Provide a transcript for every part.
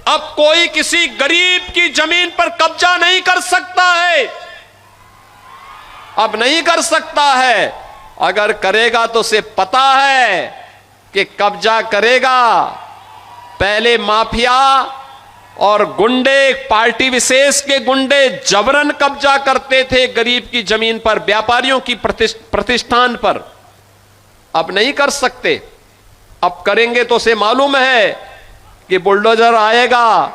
अब कोई किसी गरीब की जमीन पर कब्जा नहीं कर सकता है, अब नहीं कर सकता है। अगर करेगा तो उसे पता है कि कब्जा करेगा। पहले माफिया और गुंडे, पार्टी विशेष के गुंडे जबरन कब्जा करते थे गरीब की जमीन पर, व्यापारियों की प्रतिष्ठान पर। अब नहीं कर सकते। अब करेंगे तो उसे मालूम है कि बुलडोजर आएगा,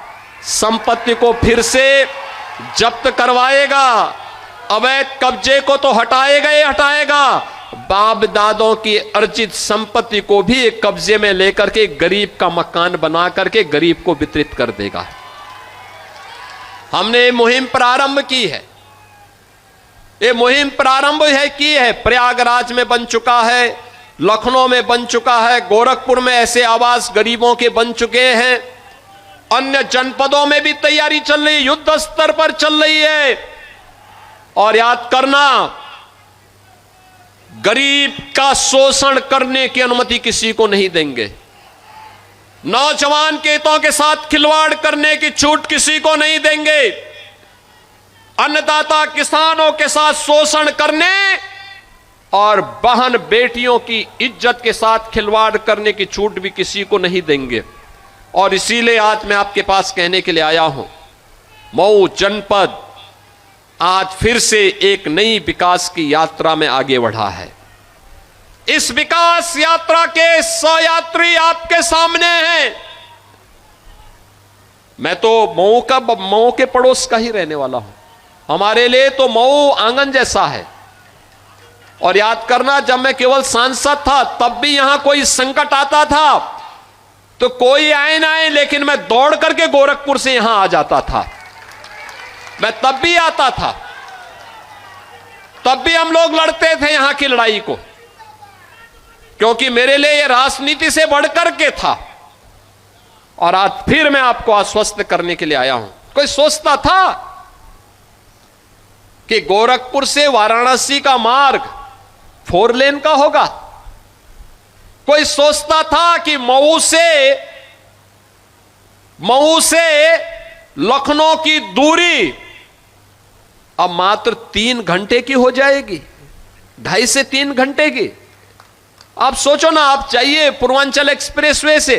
संपत्ति को फिर से जब्त करवाएगा, अवैध कब्जे को तो हटाएगा ही हटाएगा, बाप दादों की अर्जित संपत्ति को भी एक कब्जे में लेकर के गरीब का मकान बना करके गरीब को वितरित कर देगा। हमने मुहिम प्रारंभ की है। ये मुहिम प्रारंभ की है। प्रयागराज में बन चुका है, लखनऊ में बन चुका है, गोरखपुर में ऐसे आवास गरीबों के बन चुके हैं, अन्य जनपदों में भी तैयारी चल रही है, युद्ध स्तर पर चल रही है। और याद करना, गरीब का शोषण करने की अनुमति किसी को नहीं देंगे। नौजवान के हितों के साथ खिलवाड़ करने की छूट किसी को नहीं देंगे। अन्नदाता किसानों के साथ शोषण करने और बहन बेटियों की इज्जत के साथ खिलवाड़ करने की छूट भी किसी को नहीं देंगे। और इसीलिए आज मैं आपके पास कहने के लिए आया हूं, मऊ जनपद आज फिर से एक नई विकास की यात्रा में आगे बढ़ा है। इस विकास यात्रा के 100 यात्री आपके सामने हैं। मैं तो मऊ के पड़ोस का ही रहने वाला हूं। हमारे लिए तो मऊ आंगन जैसा है। और याद करना, जब मैं केवल सांसद था तब भी यहां कोई संकट आता था तो कोई आए ना आए, लेकिन मैं दौड़ करके गोरखपुर से यहां आ जाता था। मैं तब भी आता था, तब भी हम लोग लड़ते थे यहां की लड़ाई को, क्योंकि मेरे लिए यह राजनीति से बढ़कर के था। और आज फिर मैं आपको आश्वस्त करने के लिए आया हूं। कोई सोचता था कि गोरखपुर से वाराणसी का मार्ग 4 लेन का होगा? कोई सोचता था कि मऊ से लखनऊ की दूरी अब मात्र 3 घंटे की हो जाएगी, 2.5 से 3 घंटे की? आप सोचो ना, आप चाहिए पूर्वांचल एक्सप्रेसवे से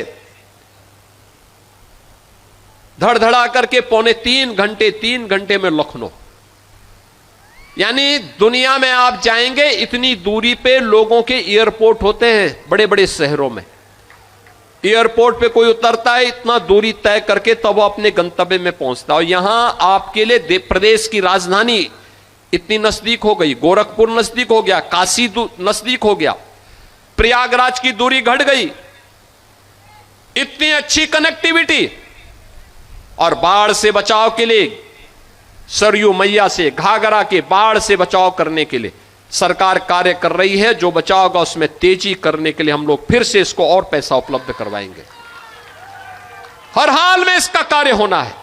धड़धड़ा करके 3 घंटे में लखनऊ। यानी दुनिया में आप जाएंगे, इतनी दूरी पे लोगों के एयरपोर्ट होते हैं बड़े बड़े शहरों में। एयरपोर्ट पे कोई उतरता है, इतना दूरी तय करके तब वो अपने गंतव्य में पहुंचता है। और यहां आपके लिए प्रदेश की राजधानी इतनी नजदीक हो गई, गोरखपुर नजदीक हो गया, काशी नजदीक हो गया, प्रयागराज की दूरी घट गई, इतनी अच्छी कनेक्टिविटी। और बाढ़ से बचाव के लिए, सरयू मैया से, घाघरा के बाढ़ से बचाव करने के लिए सरकार कार्य कर रही है। जो बचाव होगा उसमें तेजी करने के लिए हम लोग फिर से इसको और पैसा उपलब्ध करवाएंगे। हर हाल में इसका कार्य होना है।